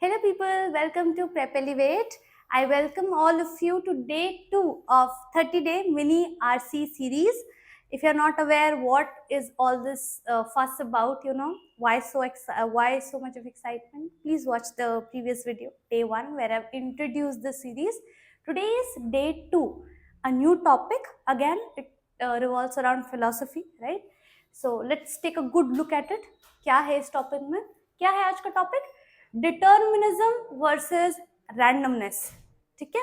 Hello, people. Welcome to Prep Elevate. I welcome all of you to day 2 of 30-day mini RC series. If you're not aware what is all this fuss about, why so much of excitement, please watch the previous video, day 1, where I've introduced the series. Today is day 2, a new topic. Again, it revolves around philosophy, right? So let's take a good look at it. क्या है इस topic में? क्या है आज का topic? Determinism versus randomness. ठीक है,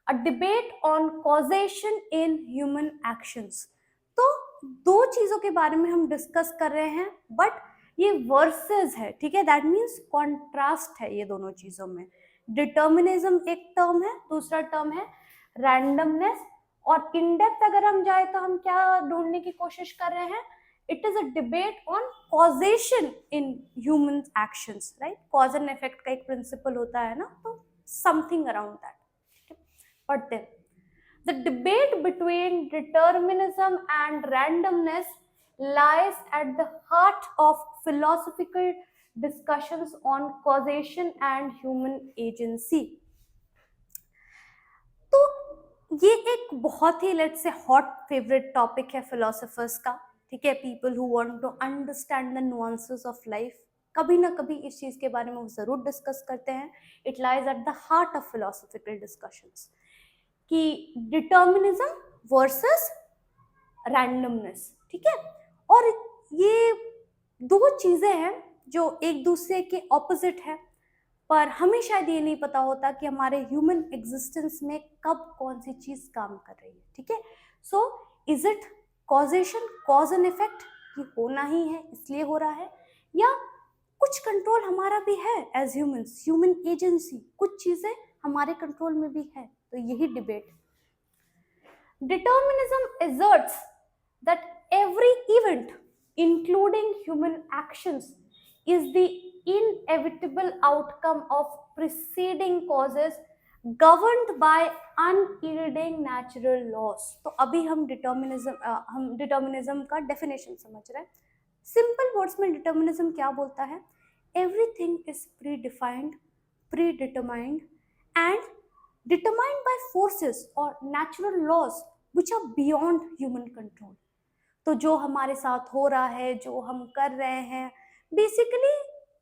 a debate on causation in human actions. तो दो चीजों के बारे में हम डिस्कस कर रहे हैं, बट ये वर्सेस है. ठीक है, दैट मीन्स कॉन्ट्रास्ट है ये दोनों चीजों में. डिटर्मिनिज्म एक टर्म है, दूसरा टर्म है रैंडमनेस. और इन डेप्थ अगर हम जाए तो हम क्या ढूंढने की कोशिश कर रहे हैं? It is a debate on causation in human actions, right? Cause and effect का एक principle होता है ना, तो something around that. But then the debate between determinism and randomness lies at the heart of philosophical discussions on causation and human agency. तो ये एक बहुत ही लेट्स से हॉट फेवरेट टॉपिक है फिलोसोफर्स का. ठीक है, people who want to understand the nuances of life कभी ना कभी इस चीज के बारे में वो जरूर डिस्कस करते हैं. It lies at the heart of philosophical discussions कि डिटर्मिनिज्म वर्सेस रैंडमनेस. ठीक है, और ये दो चीजें हैं जो एक दूसरे के ऑपोजिट है, पर हमें शायद ये नहीं पता होता कि हमारे ह्यूमन एग्जिस्टेंस में कब कौन सी चीज काम कर रही है. ठीक है, so is it causation, cause and effect, कि होना ही है इसलिए हो रहा है, या कुछ कंट्रोल हमारा भी है एज ह्यूमंस, ह्यूमन एजेंसी, कुछ चीजें हमारे कंट्रोल में भी है. तो यही debate. Determinism asserts that every event including human actions is the inevitable outcome of preceding causes governed by unyielding natural laws. तो अभी हम डिटर्मिनिज्म का डेफिनेशन समझ रहे हैं. सिंपल वर्ड्स में डिटर्मिनिज्म क्या बोलता है? Everything is pre defined, pre determined and determined by forces or natural laws which are beyond human control. तो जो हमारे साथ हो रहा है, जो हम कर रहे हैं, बेसिकली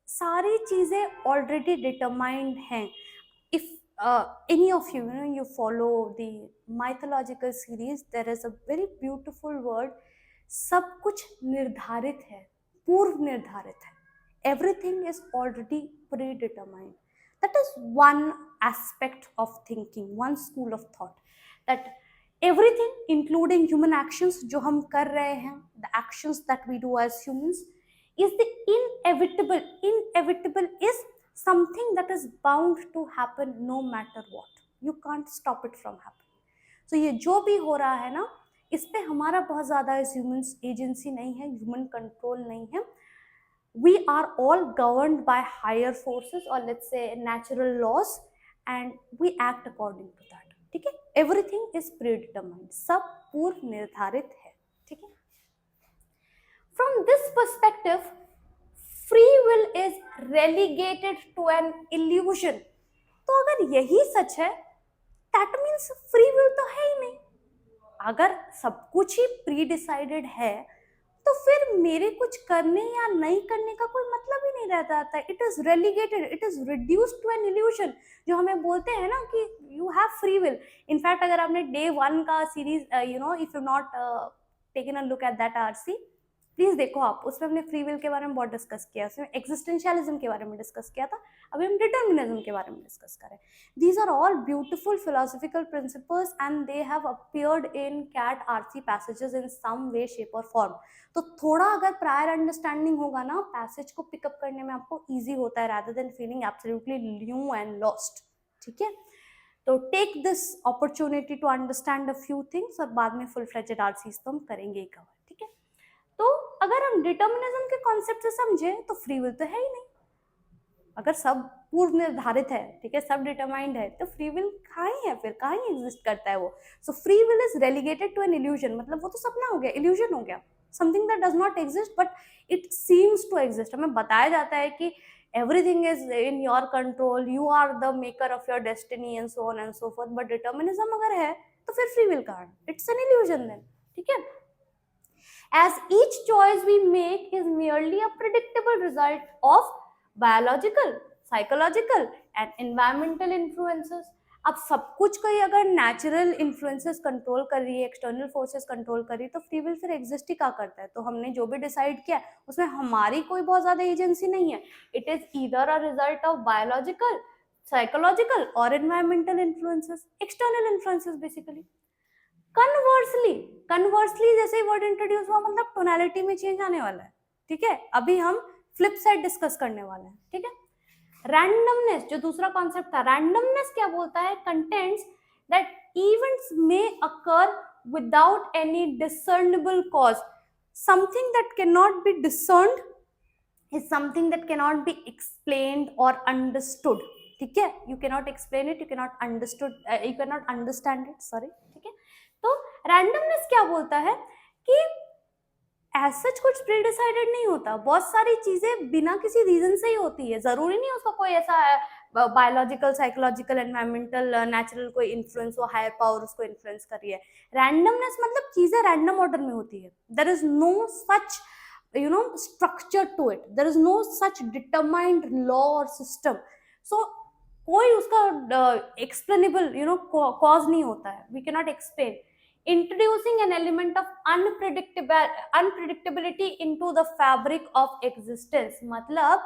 सारी चीजें ऑलरेडी डिटरमाइंड हैं. If any of you, you follow the mythological series, there is a very beautiful word. सब कुछ निर्धारित है, पूर्व निर्धारित है. Everything is already predetermined. That is one aspect of thinking, one school of thought, that everything including human actions जो हम कर रहे हैं, the actions that we do as humans, is the inevitable. Inevitable is something that is bound to happen no matter what. You can't stop it from happening. So ये जो भी हो रहा है ना, इस पे हमारा बहुत ज़्यादा इस ह्यूमन एजेंसी नहीं है, ह्यूमन कंट्रोल नहीं है. We are all governed by higher forces, or let's say natural laws, and we act according to that. ठीक है, everything is predetermined, सब पूर्व निर्धारित है. ठीक है, from this perspective free will is relegated to an illusion. तो अगर यही सच है, that means free will तो है ही नहीं. अगर सब कुछ ही प्री डिसाइडेड है, तो फिर मेरे कुछ करने या नहीं करने का कोई मतलब ही नहीं रहता था. It is relegated, it is reduced to an illusion. जो हमें बोलते हैं ना कि you have free will. In fact अगर आपने डे 1 का series if you not taken a look at that RC, please देखो आप, उसमें हमने फ्री विल के बारे में बहुत डिस्कस किया, उसमें एग्जिस्टेंशियलिज्म के बारे में डिस्कस किया था. अभी हम डिटर्मिनिज्म के बारे में डिस्कस करें. These are all beautiful philosophical principles and they have appeared in CAT RC passages in some way, shape और फॉर्म. तो थोड़ा अगर प्रायर अंडरस्टैंडिंग होगा ना, पैसेज को पिकअप करने में आपको ईजी होता है, rather than feeling absolutely new and lost. ठीक है, तो take this opportunity to understand a few things, और बाद में फुल फ्लेजेड आरसीज तो हम करेंगे ही कवर. ठीक है, तो अगर हम डिटर्मिनिज्म के कॉन्सेप्ट से समझे तो फ्री विल तो है ही नहीं. अगर सब पूर्व निर्धारित है, ठीक है, सब डिटरमाइंड है, तो फ्री विल कहाँ ही है, फिर कहाँ ही एग्जिस्ट करता है वो. So free will is relegated to an illusion. मतलब वो तो सपना हो गया, इल्यूजन हो गया, something that does not exist but it seems to exist. हमें बताया जाता है कि everything is in your control, you are the maker of your destiny and so on and so forth, but determinism अगर है तो फिर free will कहाँ है? It's an illusion then, ठीक है? As each choice we make is merely a predictable result of biological, psychological and environmental influences. अब सब कुछ कोई अगर नेचुरल इन्फ्लुएंसेस कंट्रोल कर रही है, एक्सटर्नल फोर्सेस कंट्रोल कर रही है, तो फ्री विल फिर एग्जिस्ट ही क्या करता है? तो हमने जो भी डिसाइड किया उसमें हमारी कोई बहुत ज्यादा एजेंसी नहीं है. It is either a result of biological, psychological और environmental influences, external influences basically. Conversely जैसे ही वर्ड इंट्रोड्यूस हुआ मतलब टोनैलिटी में चेंज आने वाला है, ठीक है? अभी हम फ्लिप साइड डिस्कस करने वाले हैं, ठीक है? रैंडमनेस जो दूसरा कॉन्सेप्ट था, रैंडमनेस क्या बोलता है? Contends that events may occur without any discernible cause. Something that can not be discerned is something that cannot be explained or understood. ठीक है? You cannot explain it, you cannot understand it, sorry. ठीक है? तो randomness क्या बोलता है कि as such कुछ प्रीडिसाइडेड नहीं होता, बहुत सारी चीजें बिना किसी रीजन से ही होती है. जरूरी नहीं उसका कोई ऐसा बायोलॉजिकल, साइकोलॉजिकल, एनवायरमेंटल, नेचुरल कोई इन्फ्लुएंस हो, हायर पावर उसको इन्फ्लुएंस कर रही है. रैंडमनेस मतलब चीजें रैंडम ऑर्डर में होती है. There is no such structure to it, there is no such determined law or system. So कोई उसका explainable cause नहीं होता है. We cannot explain. Introducing an element of unpredictability into the fabric of existence. मतलब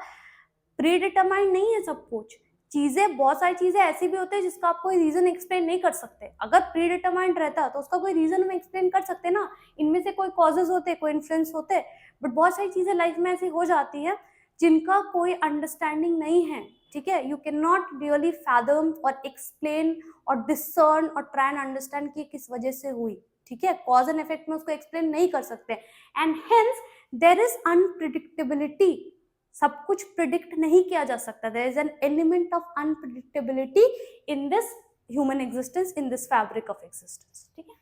predetermined नहीं है सब कुछ. चीजें, बहुत सारी चीजें ऐसी भी होती है जिसका आप कोई रीजन एक्सप्लेन नहीं कर सकते. अगर प्रीडिटरमाइंड रहता तो उसका कोई रीजन हम एक्सप्लेन कर सकते ना. इनमें से कोई कॉजेज होते, कोई इन्फ्लुएंस होते, बट बहुत सारी चीजें लाइफ में ऐसी हो जाती है जिनका कोई अंडरस्टैंडिंग नहीं है. ठीक है? You can not really fathom और एक्सप्लेन और डिसर्न और ट्राई एंड अंडरस्टैंड कि किस वजह से हुई. ठीक है? कॉज एंड इफेक्ट में उसको एक्सप्लेन नहीं कर सकते. And hence there is unpredictability. सब कुछ प्रिडिक्ट नहीं किया जा सकता. There is an element of unpredictability in this human existence, in this fabric of existence. ठीक है?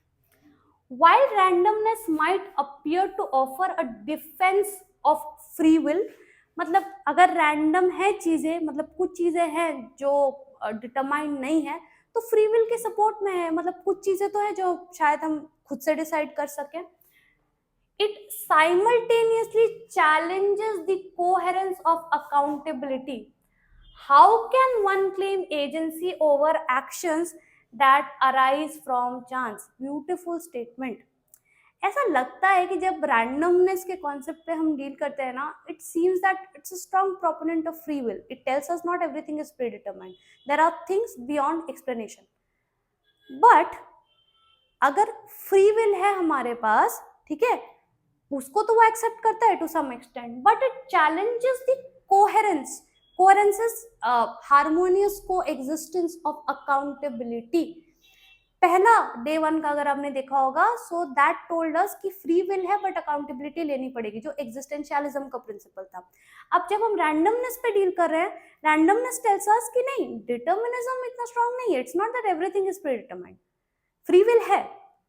While randomness might appear to offer a defense of free will, मतलब अगर रैंडम है चीजें, मतलब कुछ चीजें हैं जो डिटरमाइंड नहीं है, तो फ्री विल के सपोर्ट में है. मतलब कुछ चीजें तो है जो शायद हम खुद से डिसाइड कर सकें. It simultaneously challenges the coherence of accountability. How can one claim agency over actions that arise from chance? Beautiful statement. ऐसा लगता है कि जब रैंडमनेस के कॉन्सेप्ट पे हम डील करते हैं ना, it seems that it's a strong proponent of free will. It tells us not everything is predetermined, there are things beyond explanation. But अगर फ्री विल है हमारे पास, ठीक है, उसको तो वो एक्सेप्ट करता है to some extent, but it challenges the coherence. Coherence is harmonious coexistence of accountability. पहला डे 1 का अगर आपने देखा होगा, सो दैट टोल्ड अस कि फ्री विल है बट अकाउंटेबिलिटी लेनी पड़ेगी, जो एग्जिस्टेंशियलिज्म का प्रिंसिपल था. अब जब हम रैंडमनेस पे डील कर रहे हैं, रैंडमनेस टेल्स अस कि नहीं, डिटर्मिनिज्म इतना स्ट्रांग नहीं है. It's not that everything is predetermined. Free will है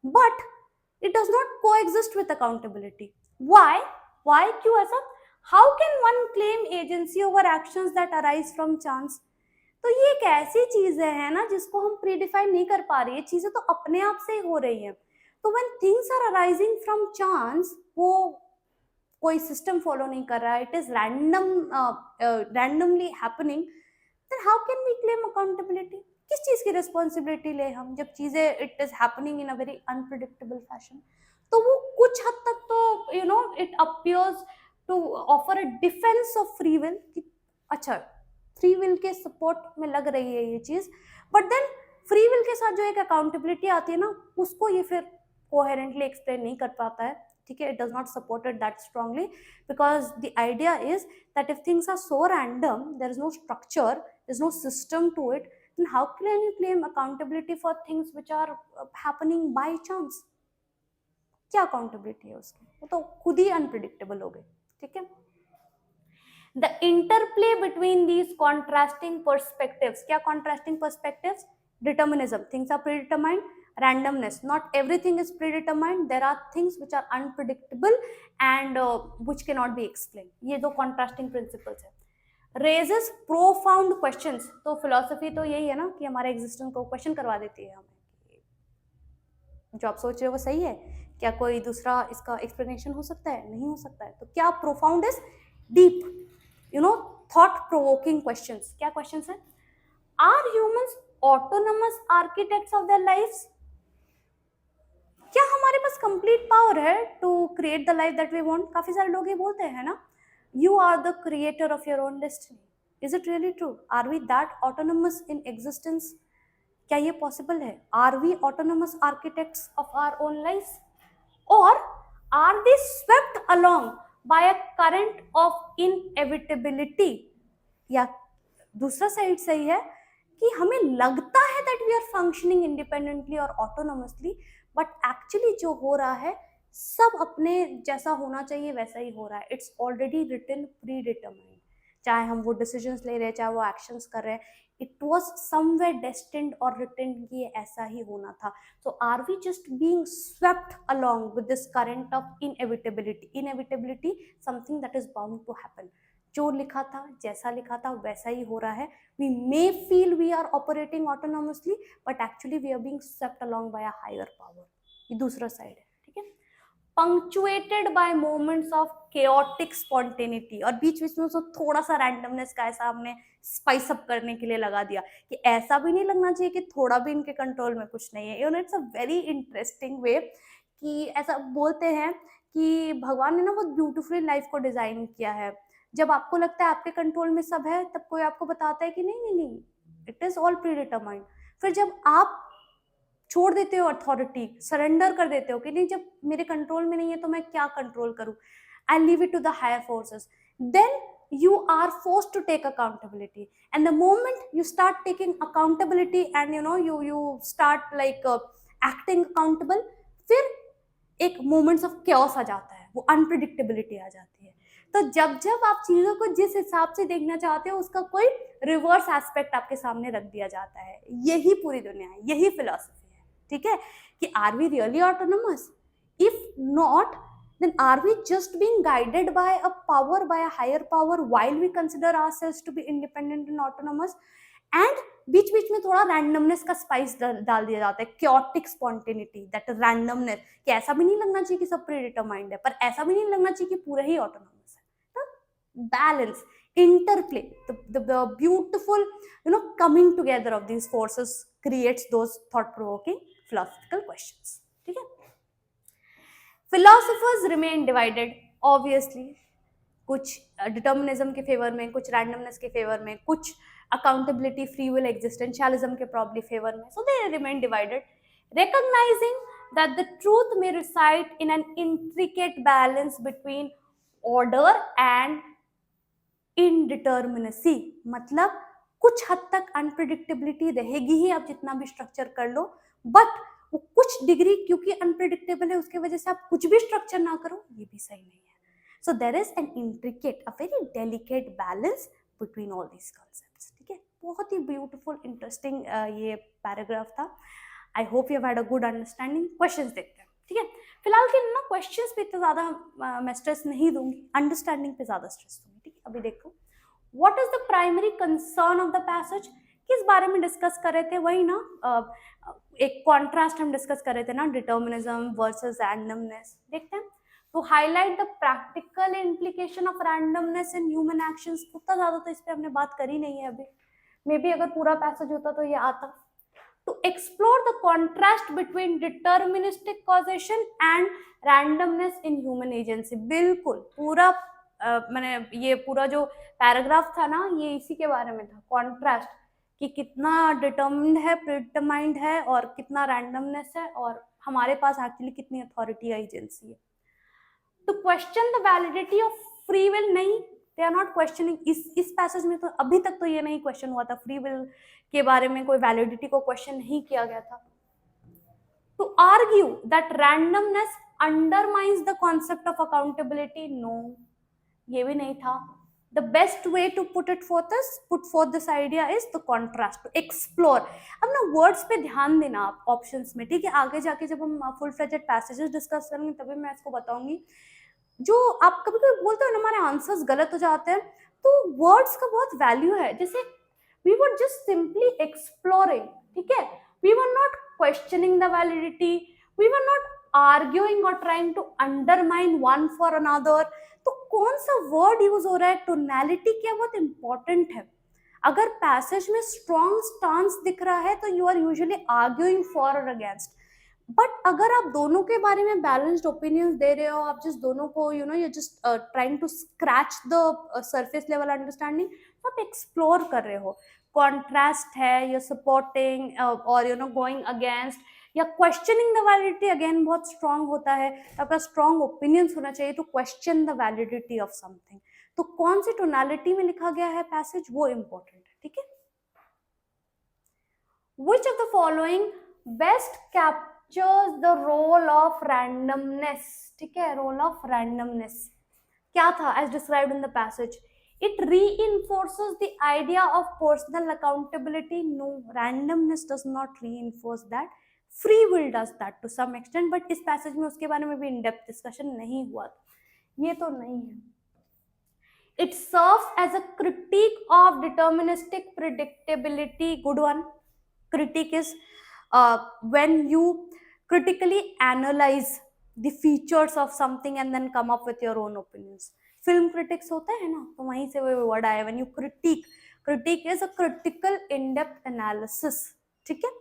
but it does not coexist with accountability. Why क्यों ऐसा? How can one claim agency over actions that arise from chance? तो ये एक ऐसी चीजें हैं ना जिसको हम प्रीडिफाइन नहीं कर पा रही है. चीजें तो अपने आप से ही हो रही हैं. तो when things are arising from chance, वो कोई सिस्टम फॉलो नहीं कर रहा है, it is randomly happening, then how can we claim accountability? किस चीज की रिस्पॉन्सिबिलिटी ले हम जब चीजें it is happening in a very unpredictable fashion? तो वो कुछ हद तक तो it appears to offer a defence of free will कि अच्छा फ्री विल के सपोर्ट में लग रही है ये चीज, बट देन फ्री विल के साथ जो एक अकाउंटेबिलिटी आती है ना, उसको ये फिर कोहेरेंटली एक्सप्लेन नहीं कर पाता है. ठीक है? It does not support it that strongly because the idea is that if things are so random, there is no structure, there is no system to it, then how can you claim accountability for things which are happening by chance? क्या accountability है उसकी? वो तो खुद ही unpredictable हो गई. ठीक है? The interplay between these contrasting perspectives. क्या contrasting perspectives? Determinism, things are predetermined. Randomness, not everything is predetermined. There are things which are unpredictable and which cannot be explained. ये दो contrasting principles है. Raises profound questions. तो philosophy तो यही है ना कि हमारे एग्जिस्टेंस को क्वेश्चन करवा देती है हमें, जो आप सोच रहे हो वो सही है क्या, कोई दूसरा इसका एक्सप्लेनेशन हो सकता है, नहीं हो सकता है। तो क्या profound is deep, you know, thought provoking questions. क्या क्वेश्चंस है? Are humans autonomous architects of their lifes? क्या हमारे पास कंप्लीट पावर है to create the life that we want? काफी सारे लोग ये बोलते हैं ना, you are the creator of your own destiny. Is it really true? Are we that autonomous in existence? क्या ये पॉसिबल है? Are we autonomous architects of our own life, और are they swept along by a current of inevitability? या दूसरा side सही है कि हमें लगता है that we are functioning independently और ऑटोनोमसली, बट एक्चुअली जो हो रहा है सब अपने जैसा होना चाहिए वैसा ही हो रहा है। It's already written, predetermined. चाहे हम वो डिसीजंस ले रहे हैं, चाहे वो एक्शंस कर रहे हैं, इट वॉज समवेयर डेस्टिन्ड और रिटन कि ये ऐसा ही होना था। So are we just being swept along with this current of inevitability? Inevitability, something that is bound to happen. जो लिखा था, जैसा लिखा था वैसा ही हो रहा है। We may feel we are operating autonomously, but actually we are being swept along by a higher power. ये दूसरा साइड है, ठीक है। Punctuated by moments of chaotic spontaneity, और बीच बीच में उसको थोड़ा सा रैंडमनेस का ऐसा हमने स्पाइस अप करने के लिए लगा दिया कि ऐसा भी नहीं लगना चाहिए कि थोड़ा भी इनके कंट्रोल में कुछ नहीं है। You know, it's a very interesting way कि ऐसा बोलते हैं कि भगवान ने ना बहुत ब्यूटीफुली लाइफ को डिजाइन किया है। जब आपको लगता है आपके कंट्रोल में सब है, तब कोई आपको बताता है कि नहीं नहीं नहीं, it is all pre determined. फिर जब आप छोड़ देते हो अथॉरिटी, सरेंडर कर देते हो कि नहीं, जब मेरे कंट्रोल में नहीं है तो मैं क्या कंट्रोल करूं, I leave it to the higher forces, then you are forced to take accountability. And the moment you start taking accountability and you start like acting accountable, फिर एक moments of chaos आ जाता है, वो unpredictability आ जाती है। तो जब जब आप चीजों को जिस हिसाब से देखना चाहते हो उसका कोई रिवर्स एस्पेक्ट आपके सामने रख दिया जाता है। यही पूरी दुनिया है, यही फिलॉसफी है, ठीक है। कि are we really autonomous? If not, then are we just being guided by a power, by a higher power, while we consider ourselves to be independent and autonomous? And बीच बीच में थोड़ा रैंडमनेस का spice डाल दिया जाता है, chaotic spontaneity, that randomness, कि ऐसा भी नहीं लगना चाहिए कि सब प्रीडिटरमाइंड है, पर ऐसा भी नहीं लगना चाहिए कि पूरा ही ऑटोनोमस है। तो balance, interplay, the beautiful coming together of these forces creates those thought provoking philosophical questions, ठीक है। फिलोसफर्स रिमेन डिवाइडेड, ऑब्वियसली, कुछ डिटर्मिनिज्म के फेवर में, कुछ रैंडमनेस के फेवर में, कुछ अकाउंटेबिलिटी, फ्री विल, एग्जिस्टेंशियलिज्म के प्रॉब्ली फेवर में। So they remain divided, recognizing that the truth may reside in an intricate balance between order and indeterminacy। मतलब कुछ हद तक अनप्रिडिक्टेबिलिटी रहेगी ही, आप जितना भी स्ट्रक्चर कर लो, बट वो कुछ डिग्री क्योंकि अनप्रिडिक्टेबल है उसके वजह से आप कुछ भी स्ट्रक्चर ना करो, ये भी सही नहीं है। So there is an intricate, a very delicate balance between all these concepts, ठीक है। बहुत ही ब्यूटीफुल, इंटरेस्टिंग ये पैराग्राफ था। I hope you have had a good understanding. Questions देखते हैं, ठीक है। फिलहाल के ना क्वेश्चंस पे इतना ज्यादा मैं स्ट्रेस नहीं दूंगी, अंडरस्टैंडिंग पे ज्यादा स्ट्रेस दूंगी, ठीक है। अभी देखो, what is the primary concern of the passage? किस बारे में डिस्कस कर रहे थे? वही ना, एक कॉन्ट्रास्ट हम डिस्कस कर रहे थे ना, डिटर्मिनिज्म वर्सेस रैंडमनेस। देखते हैं। तो highlight the practical implication of randomness in human actions. उतना ज्यादा तो इस पे हमने बात करी नहीं है अभी, मे बी अगर पूरा पैसेज होता तो ये आता। To explore the contrast between deterministic causation and randomness in human agency। बिल्कुल पूरा मैंने ये पूरा जो पैराग्राफ था ना, ये इसी के बारे में था, कॉन्ट्रास्ट, कि कितना डिटर्मिन्ड है, प्रिडिटरमाइंड है, और कितना रैंडमनेस है, और हमारे पास एक्चुअली कितनी अथॉरिटी या एजेंसी है। तो question the validity of free will, नहीं, दे आर नॉट क्वेश्चनिंग। इस पैसेज में तो अभी तक तो ये नहीं क्वेश्चन हुआ था, फ्री विल के बारे में कोई वैलिडिटी को क्वेश्चन नहीं किया गया था। To argue that randomness undermines the concept of accountability, no, ये भी नहीं था। The best way to put forth this idea is the contrast, to explore। अब ना वर्ड्स पे ध्यान देना आप ऑप्शंस में, ठीक है। आगे जाके जब हम फुल फ्लेजेड पैसेजेस डिस्कस करेंगे तभी मैं इसको बताऊंगी। जो आप कभी कभी बोलते हो ना हमारे आंसर्स गलत हो जाते हैं, तो वर्ड्स का बहुत वैल्यू है. जैसे we were just simply exploring, ठीक है, we were not questioning the validity, we were not arguing और trying to undermine one for another. तो कौन सा वर्ड यूज हो रहा है, टोनैलिटी क्या बहुत इंपॉर्टेंट है. अगर पैसेज में स्ट्रॉन्ग स्टांस दिख रहा है तो you are usually arguing for और अगेंस्ट. बट अगर आप दोनों के बारे में बैलेंस्ड ओपिनियंस दे रहे हो, आप जिस दोनों को you just trying to scratch the surface level understanding, तो आप एक्सप्लोर कर रहे हो. कॉन्ट्रास्ट है या सपोर्टिंग और गोइंग अगेंस्ट या क्वेश्चनिंग द वैलिडिटी अगेन बहुत स्ट्रांग होता है. आपका स्ट्रांग ओपिनियंस होना चाहिए to question the validity of something. तो कौन सी टोनैलिटी में लिखा गया है पैसेज, वो इंपॉर्टेंट है. ठीक है. Which of the following best captures the role of randomness? ठीक है, role of randomness क्या था as described in the passage? It reinforces the idea of personal accountability. No, randomness does not reinforce that. Free will does that to some extent, but इस passage में उसके बारे में भी in depth discussion नहीं हुआ. ये तो नहीं है. It serves as a critique of deterministic predictability. Good one. Critique is when you critically analyze the features of something and then come up with your own opinions. Film critics होते हैं ना, तो वहीं से वो word आया. When you critique is a critical in-depth analysis. ठीक है.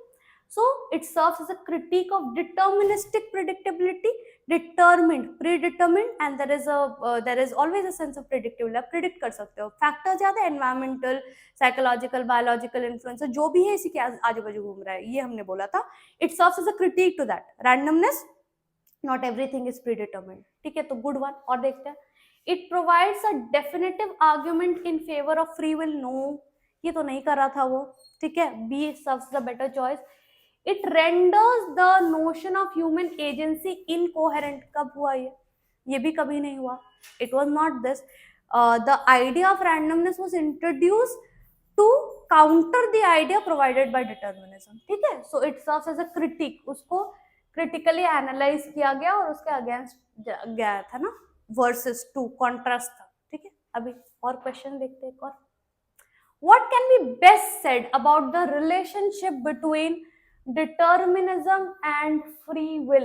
So it serves as a critique of deterministic predictability. Determined, predetermined, and there is always a sense of predictability. आप predict कर सकते हो. Factors याद है, environmental, psychological, biological influence, जो भी है इसी के आजू बाजू घूम रहा है, ये हमने बोला था. It serves as a critique to that. Randomness, not everything is predetermined. ठीक है, तो good one. और देखते हैं. It provides a definitive argument in favor of free will. No, ये तो नहीं कर रहा था वो. ठीक है, B serves the better choice. It renders the notion of human agency incoherent. कब हुआ ये भी कभी नहीं हुआ. It was not this. The idea of randomness was introduced to counter the idea provided by determinism. ठीक है. So it serves as a critique. उसको critically analyze किया गया और उसके against गया था ना, versus to contrast था. ठीक है. अभी और question देखते हैं. और what can be best said about the relationship between determinism and free will?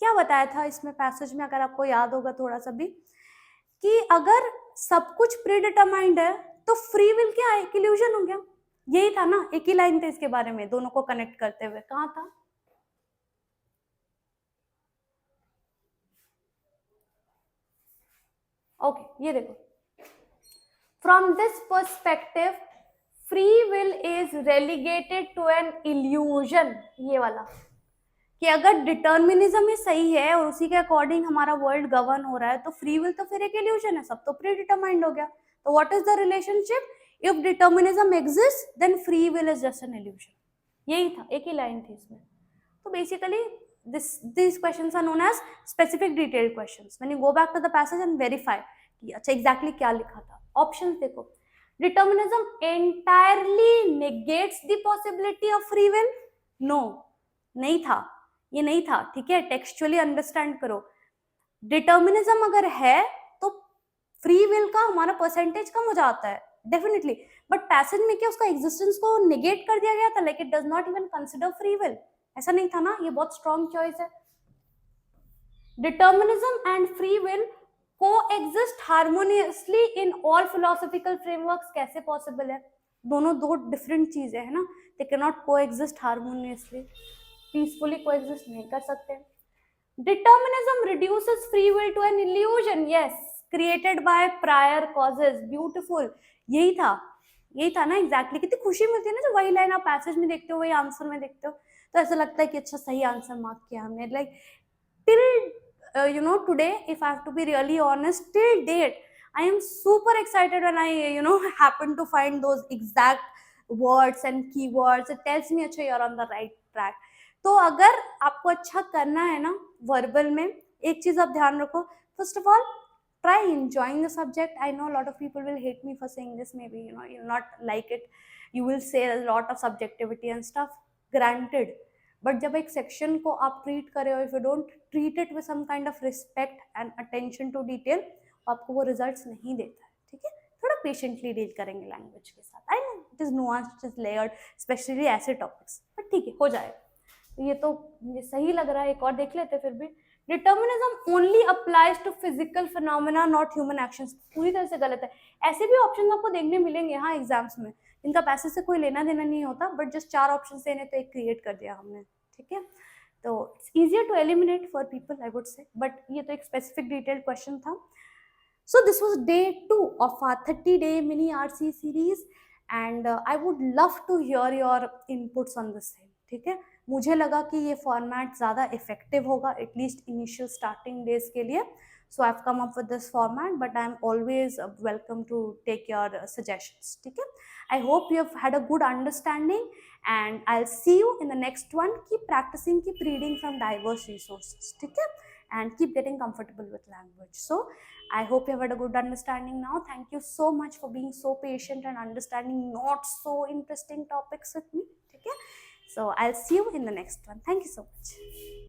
क्या बताया था इसमें पैसेज में, अगर आपको याद होगा थोड़ा सा भी, कि अगर सब कुछ प्रीडिटरमाइंड है तो फ्री विल क्या है, इल्यूजन हो गया. यही था ना, एक ही लाइन थे इसके बारे में, दोनों को कनेक्ट करते हुए. कहाँ था? ओके, ये देखो. From this perspective free will is relegated to an illusion. ये वाला कि अगर डिटर्मिनिज्म ही सही है और उसी के अकॉर्डिंग हमारा वर्ल्ड गवर्न हो रहा है, तो फ्री विल तो फिर एक इल्यूजन है, सब तो प्री डिटरमाइंड हो गया. तो what is the relationship? If determinism exist then free will is just an illusion. यही था, एक ही लाइन थी इसमें. तो basically these questions are known as specific detailed questions. When you go back to the passage and verify कि अच्छा exactly क्या लिखा था. ऑप्शंस देखो. Determinism entirely negates the possibility of free will. No, नहीं था, ये नहीं था. ठीक है, टेक्सचुअली अंडरस्टैंड करो. डिटर्मिनिज्म अगर है तो फ्री विल का हमारा परसेंटेज कम हो जाता है डेफिनेटली. बट पैसेज में क्या उसका एग्जिस्टेंस को नेगेट कर दिया गया था, like it does not even consider free will. ऐसा नहीं था ना, ये बहुत स्ट्रॉन्ग चॉइस है. Determinism and free will coexist harmoniously in all philosophical frameworks. कैसे पॉसिबल है? दोनों दो डिफरेंट चीजें है ना. They can not coexist harmoniously, peacefully coexist नहीं कर सकते. Determinism reduces free will to an illusion. Yes, created by prior causes. Beautiful. यही था ना एग्जैक्टली. कितनी खुशी मिलती है ना जब वही लाइन आप पैसेज में देखते हो, वही आंसर में देखते हो, तो ऐसा लगता है कि अच्छा सही आंसर मार्क किया हमने. Like till today, if I have to be really honest, till date I am super excited when I happen to find those exact words and keywords. It tells me अच्छा you're on the right track. तो अगर आपको अच्छा करना है ना verbal में, एक चीज आप ध्यान रखो. First of all, try enjoying the subject. I know a lot of people will hate me for saying this. Maybe you'll not like it. You will say a lot of subjectivity and stuff. Granted, but जब एक section को आप treat कर रहे हो, if you don't treat it with some kind of respect and attention to detail, आपको वो results नहीं देता है. ठीक है, थोड़ा पेशेंटली डील करेंगे लैंग्वेज के साथ। I know it is nuanced, it is layered, specially ऐसे टॉपिक्स, बट ठीक है, हो जाएगा। ये तो मुझे सही लग रहा है, एक और देख लेते फिर भी। Determinism only applies to physical phenomena not human actions, पूरी तरह से गलत है। ऐसे भी ऑप्शन आपको देखने मिलेंगे हाँ एग्जाम्स में, इनका पैसे से कोई लेना देना नहीं होता, बट जस्ट 4 ऑप्शन देने तो एक क्रिएट कर दिया हमने, ठीक है। तो it's easier to eliminate for people I would say, but ये तो एक स्पेसिफिक डिटेल्ड क्वेश्चन था। So this was day 2 of our 30-day mini RC series, and I would love to hear your inputs on this thing, ठीक है। मुझे लगा कि ये फॉर्मेट ज़्यादा इफेक्टिव होगा एटलीस्ट इनिशियल स्टार्टिंग डेज के लिए, so I've come up with this format, but I'm always welcome to take your suggestions, ठीक है। I hope you have had a good understanding, and I'll see you in the next one. Keep practicing, keep reading from diverse resources, ठीक है, and keep getting comfortable with language. So I hope you have had a good understanding now. Thank you so much for being so patient and understanding not so interesting topics with me, okay? So I'll see you in the next one. Thank you so much.